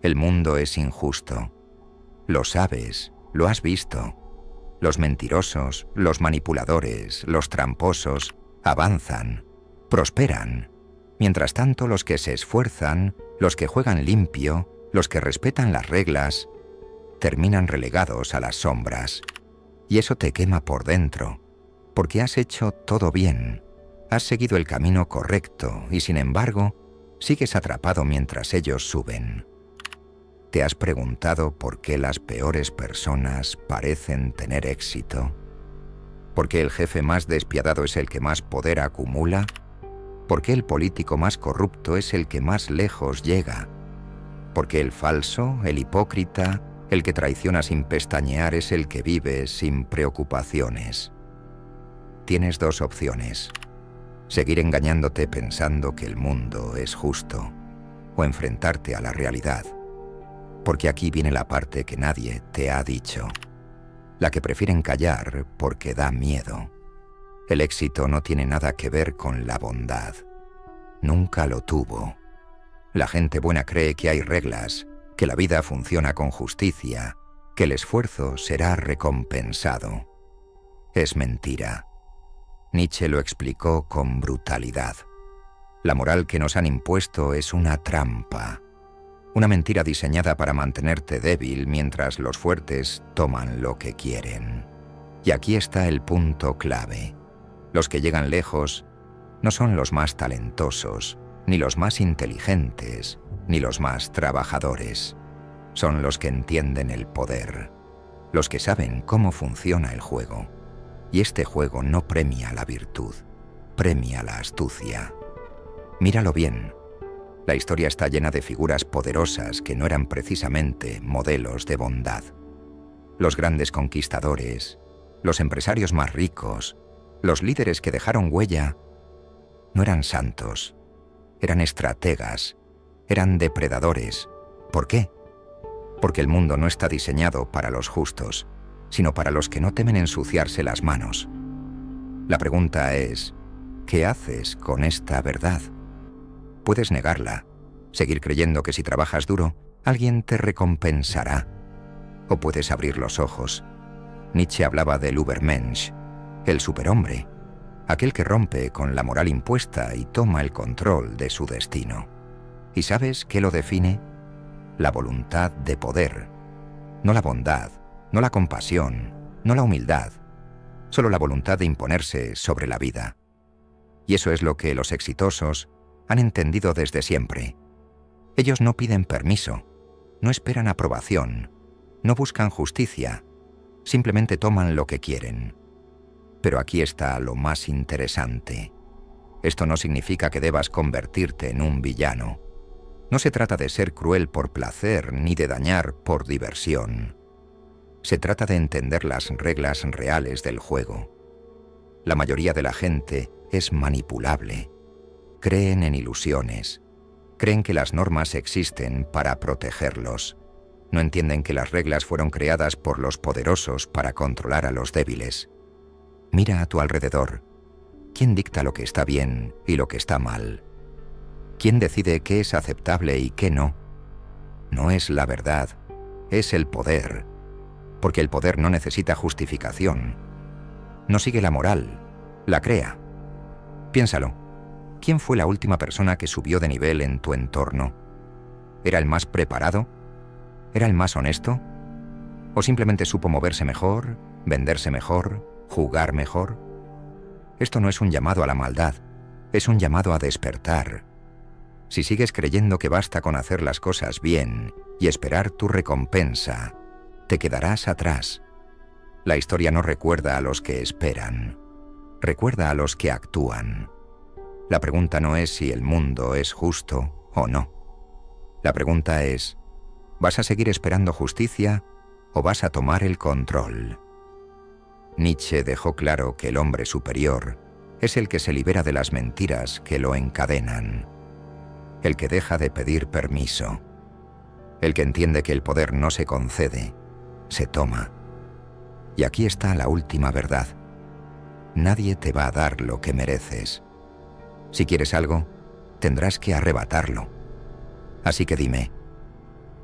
El mundo es injusto. Lo sabes, lo has visto. Los mentirosos, los manipuladores, los tramposos, avanzan, prosperan. Mientras tanto, los que se esfuerzan, los que juegan limpio, los que respetan las reglas, terminan relegados a las sombras. Y eso te quema por dentro, porque has hecho todo bien, has seguido el camino correcto y sin embargo, sigues atrapado mientras ellos suben. ¿Te has preguntado por qué las peores personas parecen tener éxito? ¿Por qué el jefe más despiadado es el que más poder acumula? ¿Por qué el político más corrupto es el que más lejos llega? ¿Por qué el falso, el hipócrita, el que traiciona sin pestañear es el que vive sin preocupaciones? Tienes dos opciones: seguir engañándote pensando que el mundo es justo, o enfrentarte a la realidad. Porque aquí viene la parte que nadie te ha dicho, la que prefieren callar porque da miedo. El éxito no tiene nada que ver con la bondad. Nunca lo tuvo. La gente buena cree que hay reglas, que la vida funciona con justicia, que el esfuerzo será recompensado. Es mentira. Nietzsche lo explicó con brutalidad. La moral que nos han impuesto es una trampa. Una mentira diseñada para mantenerte débil mientras los fuertes toman lo que quieren. Y aquí está el punto clave. Los que llegan lejos no son los más talentosos, ni los más inteligentes, ni los más trabajadores. Son los que entienden el poder, los que saben cómo funciona el juego. Y este juego no premia la virtud, premia la astucia. Míralo bien. La historia está llena de figuras poderosas que no eran precisamente modelos de bondad. Los grandes conquistadores, los empresarios más ricos, los líderes que dejaron huella, no eran santos, eran estrategas, eran depredadores. ¿Por qué? Porque el mundo no está diseñado para los justos, sino para los que no temen ensuciarse las manos. La pregunta es, ¿qué haces con esta verdad? Puedes negarla, seguir creyendo que si trabajas duro, alguien te recompensará. O puedes abrir los ojos. Nietzsche hablaba del Übermensch, el superhombre, aquel que rompe con la moral impuesta y toma el control de su destino. ¿Y sabes qué lo define? La voluntad de poder, no la bondad, no la compasión, no la humildad, solo la voluntad de imponerse sobre la vida. Y eso es lo que los exitosos han entendido desde siempre. Ellos no piden permiso, no esperan aprobación, no buscan justicia, simplemente toman lo que quieren. Pero aquí está lo más interesante. Esto no significa que debas convertirte en un villano. No se trata de ser cruel por placer ni de dañar por diversión. Se trata de entender las reglas reales del juego. La mayoría de la gente es manipulable. Creen en ilusiones. Creen que las normas existen para protegerlos. No entienden que las reglas fueron creadas por los poderosos para controlar a los débiles. Mira a tu alrededor. ¿Quién dicta lo que está bien y lo que está mal? ¿Quién decide qué es aceptable y qué no? No es la verdad, es el poder. Porque el poder no necesita justificación. No sigue la moral, la crea. Piénsalo. ¿Quién fue la última persona que subió de nivel en tu entorno? ¿Era el más preparado? ¿Era el más honesto? ¿O simplemente supo moverse mejor, venderse mejor, jugar mejor? Esto no es un llamado a la maldad, es un llamado a despertar. Si sigues creyendo que basta con hacer las cosas bien y esperar tu recompensa, te quedarás atrás. La historia no recuerda a los que esperan, recuerda a los que actúan. La pregunta no es si el mundo es justo o no. La pregunta es, ¿vas a seguir esperando justicia o vas a tomar el control? Nietzsche dejó claro que el hombre superior es el que se libera de las mentiras que lo encadenan, el que deja de pedir permiso, el que entiende que el poder no se concede, se toma. Y aquí está la última verdad. Nadie te va a dar lo que mereces. Si quieres algo, tendrás que arrebatarlo. Así que dime,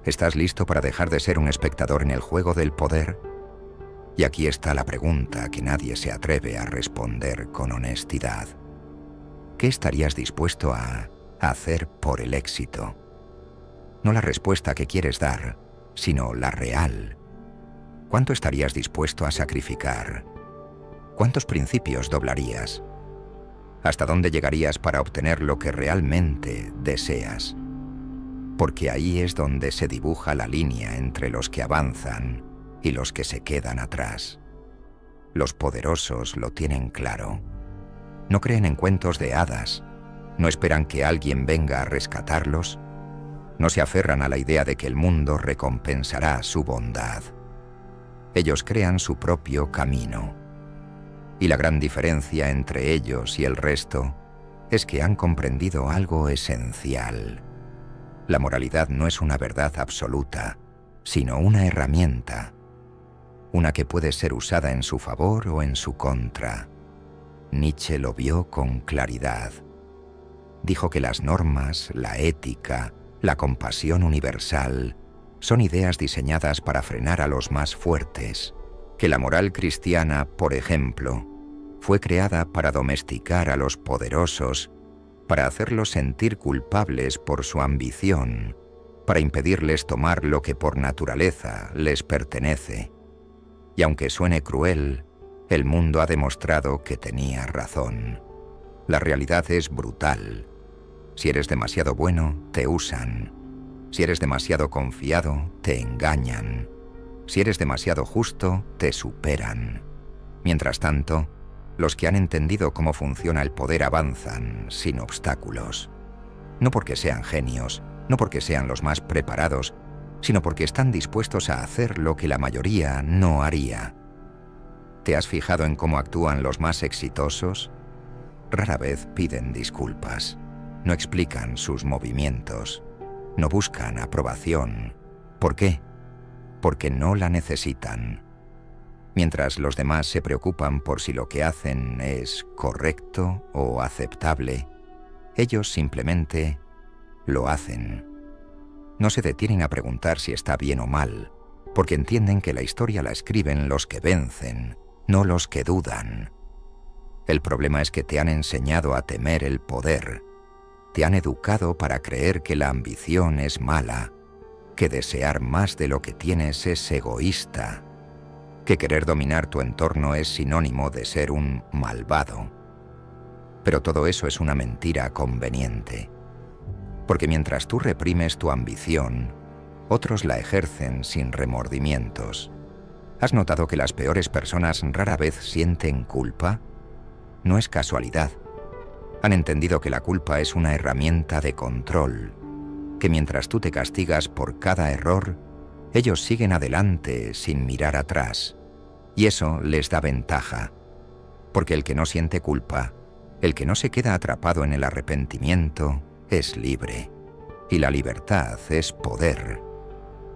¿Estás listo para dejar de ser un espectador en el juego del poder? Y aquí está la pregunta que nadie se atreve a responder con honestidad. ¿Qué estarías dispuesto a hacer por el éxito? No la respuesta que quieres dar, sino la real. ¿Cuánto estarías dispuesto a sacrificar? ¿Cuántos principios doblarías? ¿Hasta dónde llegarías para obtener lo que realmente deseas? Porque ahí es donde se dibuja la línea entre los que avanzan y los que se quedan atrás. Los poderosos lo tienen claro. No creen en cuentos de hadas, no esperan que alguien venga a rescatarlos, no se aferran a la idea de que el mundo recompensará su bondad. Ellos crean su propio camino. Y la gran diferencia entre ellos y el resto es que han comprendido algo esencial. La moralidad no es una verdad absoluta, sino una herramienta, una que puede ser usada en su favor o en su contra. Nietzsche lo vio con claridad. Dijo que las normas, la ética, la compasión universal son ideas diseñadas para frenar a los más fuertes, que la moral cristiana, por ejemplo, fue creada para domesticar a los poderosos, para hacerlos sentir culpables por su ambición, para impedirles tomar lo que por naturaleza les pertenece. Y aunque suene cruel, el mundo ha demostrado que tenía razón. La realidad es brutal. Si eres demasiado bueno, te usan. Si eres demasiado confiado, te engañan. Si eres demasiado justo, te superan. Mientras tanto, los que han entendido cómo funciona el poder avanzan sin obstáculos. No porque sean genios, no porque sean los más preparados, sino porque están dispuestos a hacer lo que la mayoría no haría. ¿Te has fijado en cómo actúan los más exitosos? Rara vez piden disculpas, no explican sus movimientos, no buscan aprobación. ¿Por qué? Porque no la necesitan. Mientras los demás se preocupan por si lo que hacen es correcto o aceptable, ellos simplemente lo hacen. No se detienen a preguntar si está bien o mal, porque entienden que la historia la escriben los que vencen, no los que dudan. El problema es que te han enseñado a temer el poder, te han educado para creer que la ambición es mala, que desear más de lo que tienes es egoísta, que querer dominar tu entorno es sinónimo de ser un malvado. Pero todo eso es una mentira conveniente, porque mientras tú reprimes tu ambición, otros la ejercen sin remordimientos. ¿Has notado que las peores personas rara vez sienten culpa? No es casualidad. Han entendido que la culpa es una herramienta de control, que mientras tú te castigas por cada error, ellos siguen adelante sin mirar atrás, y eso les da ventaja, porque el que no siente culpa, el que no se queda atrapado en el arrepentimiento, es libre, y la libertad es poder.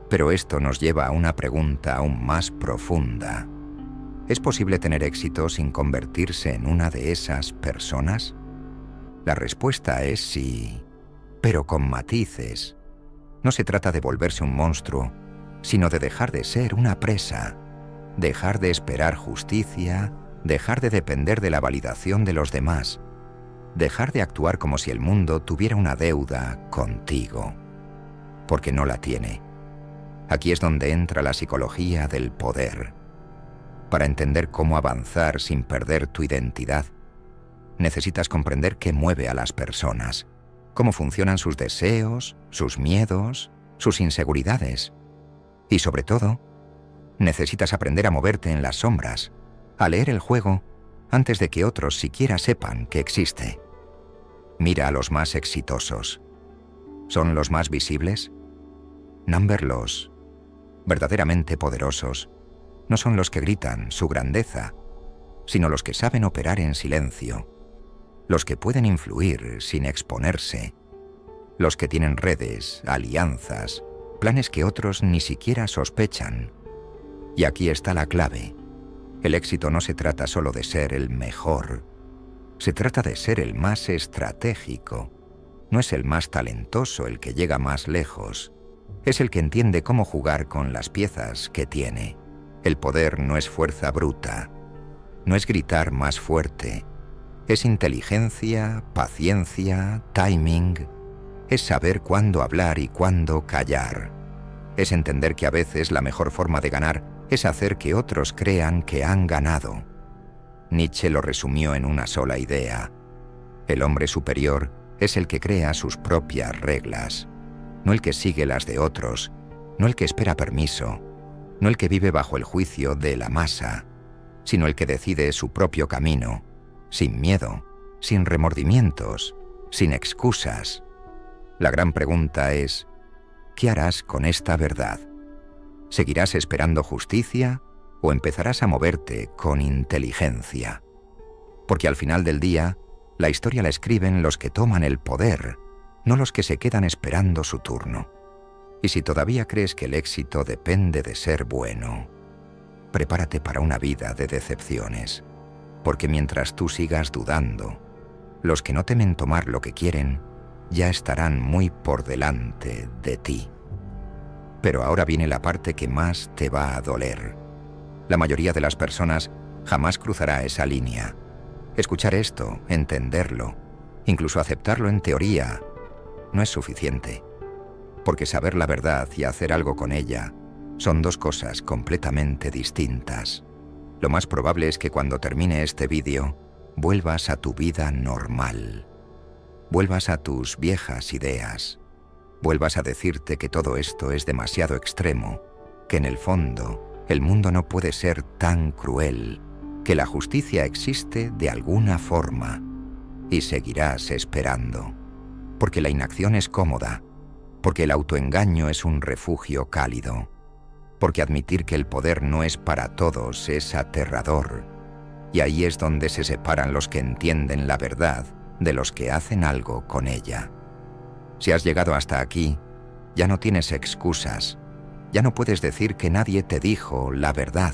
Pero esto nos lleva a una pregunta aún más profunda. ¿Es posible tener éxito sin convertirse en una de esas personas? La respuesta es sí, pero con matices. No se trata de volverse un monstruo, sino de dejar de ser una presa, dejar de esperar justicia, dejar de depender de la validación de los demás, dejar de actuar como si el mundo tuviera una deuda contigo, porque no la tiene. Aquí es donde entra la psicología del poder. Para entender cómo avanzar sin perder tu identidad, necesitas comprender qué mueve a las personas, cómo funcionan sus deseos, sus miedos, sus inseguridades. Y sobre todo, necesitas aprender a moverte en las sombras, a leer el juego antes de que otros siquiera sepan que existe. Mira a los más exitosos. ¿Son los más visibles? Los verdaderamente poderosos no son los que gritan su grandeza, sino los que saben operar en silencio, los que pueden influir sin exponerse, los que tienen redes, alianzas, planes que otros ni siquiera sospechan. Y aquí está la clave. El éxito no se trata solo de ser el mejor, se trata de ser el más estratégico. No es el más talentoso el que llega más lejos, Es el que entiende cómo jugar con las piezas que tiene. El poder no es fuerza bruta, no es gritar más fuerte. Es inteligencia, paciencia, timing. Es saber cuándo hablar y cuándo callar. Es entender que a veces la mejor forma de ganar es hacer que otros crean que han ganado. Nietzsche lo resumió en una sola idea. El hombre superior es el que crea sus propias reglas, no el que sigue las de otros, no el que espera permiso, no el que vive bajo el juicio de la masa, sino el que decide su propio camino, sin miedo, sin remordimientos, sin excusas. La gran pregunta es, ¿qué harás con esta verdad? ¿Seguirás esperando justicia o empezarás a moverte con inteligencia? Porque al final del día, la historia la escriben los que toman el poder, no los que se quedan esperando su turno. Y si todavía crees que el éxito depende de ser bueno, prepárate para una vida de decepciones, porque mientras tú sigas dudando, los que no temen tomar lo que quieren ya estarán muy por delante de ti. Pero ahora viene la parte que más te va a doler. La mayoría de las personas jamás cruzará esa línea. Escuchar esto, entenderlo, incluso aceptarlo en teoría, no es suficiente. Porque saber la verdad y hacer algo con ella son dos cosas completamente distintas. Lo más probable es que cuando termine este vídeo, vuelvas a tu vida normal. Vuelvas a tus viejas ideas. Vuelvas a decirte que todo esto es demasiado extremo, que en el fondo el mundo no puede ser tan cruel, que la justicia existe de alguna forma, y seguirás esperando. Porque la inacción es cómoda, porque el autoengaño es un refugio cálido, porque admitir que el poder no es para todos es aterrador, y ahí es donde se separan los que entienden la verdad de los que hacen algo con ella. Si has llegado hasta aquí, ya no tienes excusas, ya no puedes decir que nadie te dijo la verdad,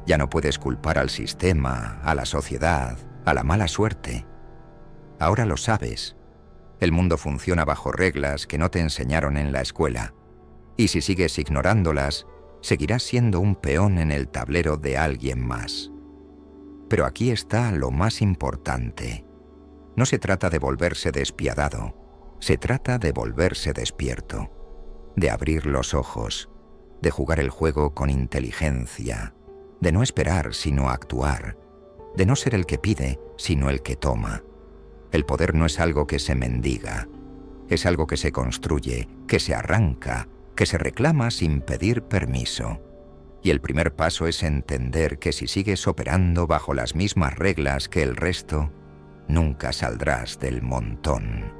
ya no puedes culpar al sistema, a la sociedad, a la mala suerte. Ahora lo sabes. El mundo funciona bajo reglas que no te enseñaron en la escuela, y si sigues ignorándolas, seguirás siendo un peón en el tablero de alguien más. Pero aquí está lo más importante. No se trata de volverse despiadado, se trata de volverse despierto, de abrir los ojos, de jugar el juego con inteligencia, de no esperar sino actuar, de no ser el que pide sino el que toma. El poder no es algo que se mendiga, es algo que se construye, que se arranca, que se reclama sin pedir permiso. Y el primer paso es entender que si sigues operando bajo las mismas reglas que el resto, nunca saldrás del montón.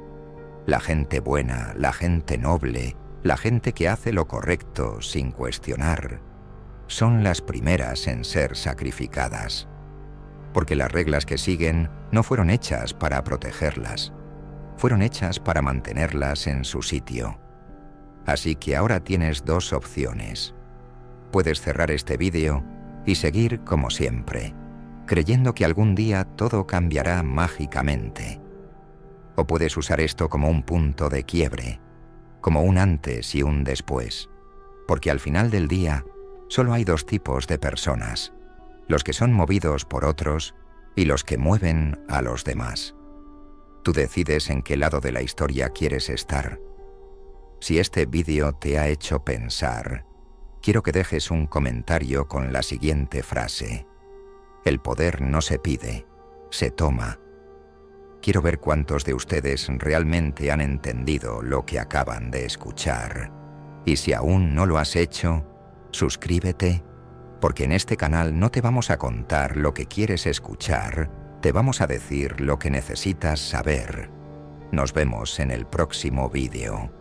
La gente buena, la gente noble, la gente que hace lo correcto sin cuestionar, son las primeras en ser sacrificadas. Porque las reglas que siguen no fueron hechas para protegerlas, fueron hechas para mantenerlas en su sitio. Así que ahora tienes dos opciones. Puedes cerrar este vídeo y seguir como siempre, creyendo que algún día todo cambiará mágicamente. O puedes usar esto como un punto de quiebre, como un antes y un después, porque al final del día solo hay dos tipos de personas, los que son movidos por otros y los que mueven a los demás. Tú decides en qué lado de la historia quieres estar. Si este vídeo te ha hecho pensar, quiero que dejes un comentario con la siguiente frase: el poder no se pide, se toma. Quiero ver cuántos de ustedes realmente han entendido lo que acaban de escuchar. Y si aún no lo has hecho, suscríbete, porque en este canal no te vamos a contar lo que quieres escuchar, te vamos a decir lo que necesitas saber. Nos vemos en el próximo vídeo.